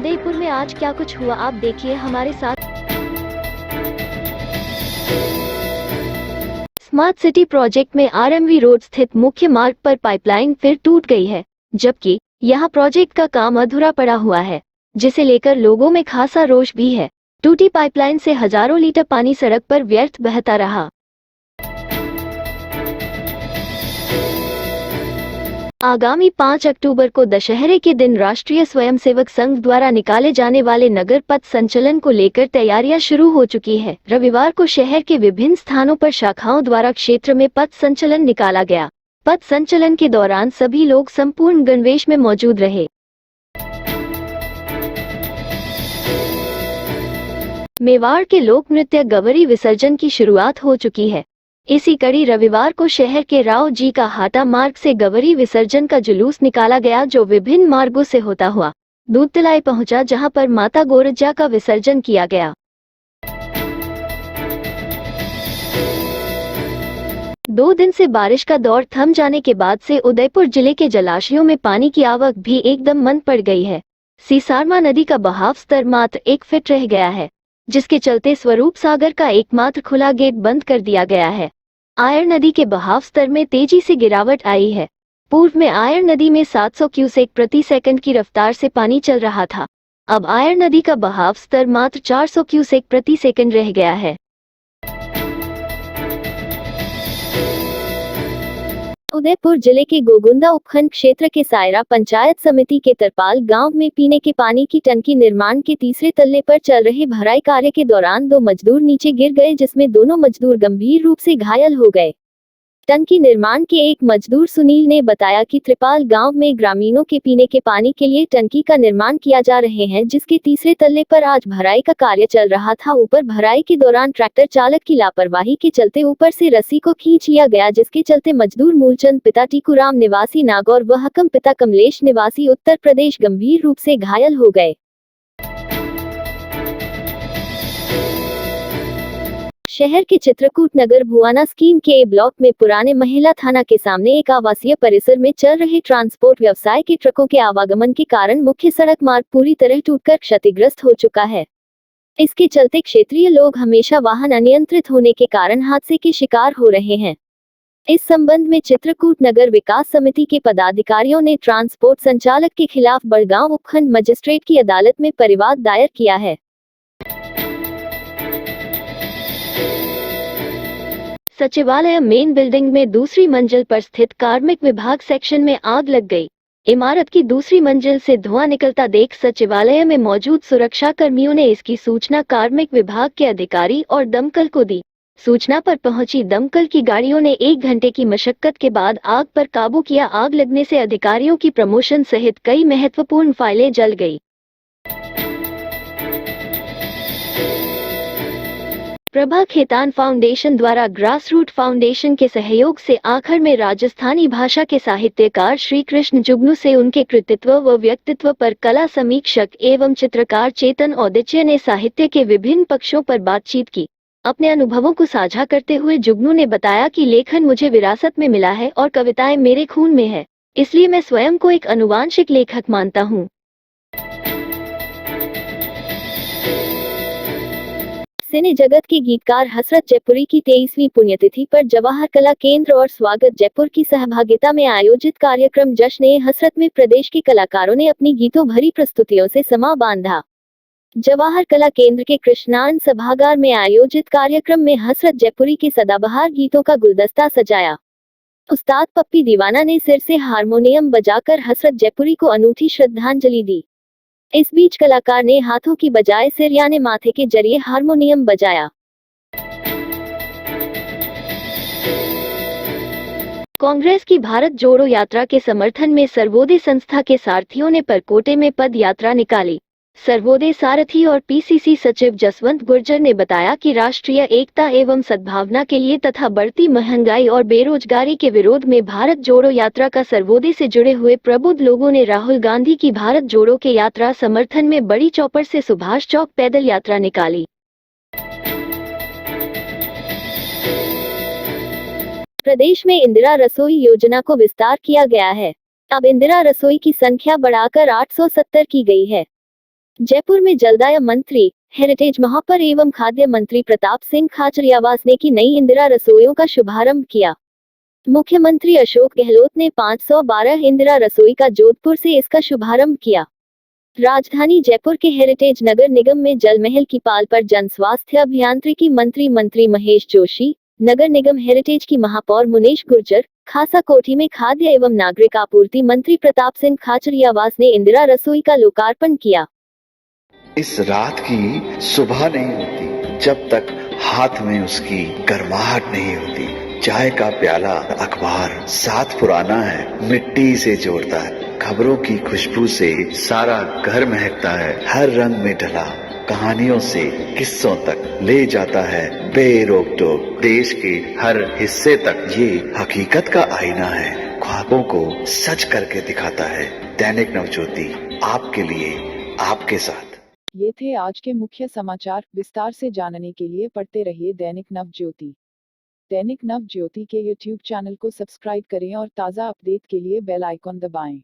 उदयपुर में आज क्या कुछ हुआ आप देखिए हमारे साथ। स्मार्ट सिटी प्रोजेक्ट में आरएमवी रोड स्थित मुख्य मार्ग पर पाइपलाइन फिर टूट गई है, जबकि यहां प्रोजेक्ट का काम अधूरा पड़ा हुआ है, जिसे लेकर लोगों में खासा रोष भी है। टूटी पाइपलाइन से हजारों लीटर पानी सड़क पर व्यर्थ बहता रहा। आगामी 5 अक्टूबर को दशहरे के दिन राष्ट्रीय स्वयंसेवक संघ द्वारा निकाले जाने वाले नगर पथ संचलन को लेकर तैयारियां शुरू हो चुकी है। रविवार को शहर के विभिन्न स्थानों पर शाखाओं द्वारा क्षेत्र में पथ संचलन निकाला गया। पथ संचलन के दौरान सभी लोग संपूर्ण गणवेश में मौजूद रहे। मेवाड़ के लोक नृत्य गवरी विसर्जन की शुरुआत हो चुकी है। इसी कड़ी रविवार को शहर के राव जी का हाटा मार्ग से गवरी विसर्जन का जुलूस निकाला गया, जो विभिन्न मार्गों से होता हुआ दूधतलाई पहुंचा, जहां पर माता गोरज्जा का विसर्जन किया गया। 2 दिन से बारिश का दौर थम जाने के बाद से उदयपुर जिले के जलाशयों में पानी की आवक भी एकदम मंद पड़ गई है। सीसारमा नदी का बहाव स्तर मात्र 1 फीट रह गया है, जिसके चलते स्वरूप सागर का एकमात्र खुला गेट बंद कर दिया गया है। आयर नदी के बहाव स्तर में तेजी से गिरावट आई है। पूर्व में आयर नदी में 700 क्यूसेक प्रति सेकंड की रफ्तार से पानी चल रहा था। अब आयर नदी का बहाव स्तर मात्र 400 क्यूसेक प्रति सेकंड रह गया है। उदयपुर जिले के गोगुंदा उपखंड क्षेत्र के सायरा पंचायत समिति के तरपाल गांव में पीने के पानी की टंकी निर्माण के तीसरे तल्ले पर चल रहे भराई कार्य के दौरान 2 मजदूर नीचे गिर गए, जिसमें दोनों मजदूर गंभीर रूप से घायल हो गए। टंकी निर्माण के एक मजदूर सुनील ने बताया कि त्रिपाल गांव में ग्रामीणों के पीने के पानी के लिए टंकी का निर्माण किया जा रहे हैं, जिसके तीसरे तल्ले पर आज भराई का कार्य चल रहा था। ऊपर भराई के दौरान ट्रैक्टर चालक की लापरवाही के चलते ऊपर से रस्सी को खींच लिया गया, जिसके चलते मजदूर मूलचंद पिता टीकूराम निवासी नागौर व हकम पिता कमलेश निवासी उत्तर प्रदेश गंभीर रूप से घायल हो गए। शहर के चित्रकूट नगर भुआना स्कीम के ए ब्लॉक में पुराने महिला थाना के सामने एक आवासीय परिसर में चल रहे ट्रांसपोर्ट व्यवसाय के ट्रकों के आवागमन के कारण मुख्य सड़क मार्ग पूरी तरह टूटकर क्षतिग्रस्त हो चुका है। इसके चलते क्षेत्रीय लोग हमेशा वाहन अनियंत्रित होने के कारण हादसे के शिकार हो रहे हैं। इस संबंध में चित्रकूट नगर विकास समिति के पदाधिकारियों ने ट्रांसपोर्ट संचालक के खिलाफ बड़गांव उपखंड मजिस्ट्रेट की अदालत में परिवाद दायर किया है। सचिवालय मेन बिल्डिंग में दूसरी मंजिल पर स्थित कार्मिक विभाग सेक्शन में आग लग गई। इमारत की दूसरी मंजिल से धुआं निकलता देख सचिवालय में मौजूद सुरक्षा कर्मियों ने इसकी सूचना कार्मिक विभाग के अधिकारी और दमकल को दी। सूचना पर पहुंची दमकल की गाड़ियों ने 1 घंटे की मशक्कत के बाद आग पर काबू किया। आग लगने से अधिकारियों की प्रमोशन सहित कई महत्वपूर्ण फाइलें जल गई। प्रभा खेतान फाउंडेशन द्वारा ग्रास रूट फाउंडेशन के सहयोग से आखिर में राजस्थानी भाषा के साहित्यकार श्री कृष्ण जुगनू से उनके कृतित्व व व्यक्तित्व पर कला समीक्षक एवं चित्रकार चेतन औदिच्य ने साहित्य के विभिन्न पक्षों पर बातचीत की। अपने अनुभवों को साझा करते हुए जुगनू ने बताया कि लेखन मुझे विरासत में मिला है और कविताएं मेरे खून में है, इसलिए मैं स्वयं को एक अनुवांशिक लेखक मानता हूँ। सिने जगत के गीतकार हसरत जयपुरी की 23वीं पुण्यतिथि पर जवाहर कला केंद्र और स्वागत जयपुर की सहभागिता में आयोजित कार्यक्रम जश्न-ए-हसरत में प्रदेश के कलाकारों ने अपनी गीतों भरी प्रस्तुतियों से समा बांधा। जवाहर कला केंद्र के कृष्णान सभागार में आयोजित कार्यक्रम में हसरत जयपुरी के सदाबहार गीतों का गुलदस्ता सजाया। उस्ताद पप्पी दीवाना ने सिर से हारमोनियम बजाकर हसरत जयपुरी को अनूठी श्रद्धांजलि दी। इस बीच कलाकार ने हाथों की बजाय सिर यानी माथे के जरिए हारमोनियम बजाया। कांग्रेस की भारत जोड़ो यात्रा के समर्थन में सर्वोदय संस्था के सारथियों ने परकोटे में पद यात्रा निकाली। सर्वोदय सारथी और पीसीसी सचिव जसवंत गुर्जर ने बताया कि राष्ट्रीय एकता एवं सद्भावना के लिए तथा बढ़ती महंगाई और बेरोजगारी के विरोध में भारत जोड़ो यात्रा का सर्वोदय से जुड़े हुए प्रबुद्ध लोगों ने राहुल गांधी की भारत जोड़ो के यात्रा समर्थन में बड़ी चौपड़ से सुभाष चौक पैदल यात्रा निकाली। प्रदेश में इंदिरा रसोई योजना को विस्तार किया गया है। अब इंदिरा रसोई की संख्या बढ़ाकर 870 की गई है। जयपुर में जलदाय मंत्री, हेरिटेज महापौर एवं खाद्य मंत्री प्रताप सिंह खाचरियावास ने की नई इंदिरा रसोइयों का शुभारंभ किया। मुख्यमंत्री अशोक गहलोत ने 512 इंदिरा रसोई का जोधपुर से इसका शुभारंभ किया। राजधानी जयपुर के हेरिटेज नगर निगम में जल महल की पाल पर जन स्वास्थ्य अभियांत्रिकी मंत्री महेश जोशी, नगर निगम हेरिटेज की महापौर मुनेश गुर्जर, खासा कोठी में खाद्य एवं नागरिक आपूर्ति मंत्री प्रताप सिंह खाचरियावास ने इंदिरा रसोई का लोकार्पण किया। इस रात की सुबह नहीं होती जब तक हाथ में उसकी गर्माहट नहीं होती। चाय का प्याला, अखबार साथ पुराना है, मिट्टी से जोड़ता है। खबरों की खुशबू से सारा घर महकता है। हर रंग में ढला कहानियों से किस्सों तक ले जाता है बेरोक टोक। देश के हर हिस्से तक ये हकीकत का आईना है। ख्वाबों को सच करके दिखाता है। दैनिक नवज्योति, आपके लिए, आपके साथ। ये थे आज के मुख्य समाचार। विस्तार से जानने के लिए पढ़ते रहिए दैनिक नवज्योति। दैनिक नवज्योति के YouTube चैनल को सब्सक्राइब करें और ताज़ा अपडेट के लिए बेल आइकॉन दबाएं।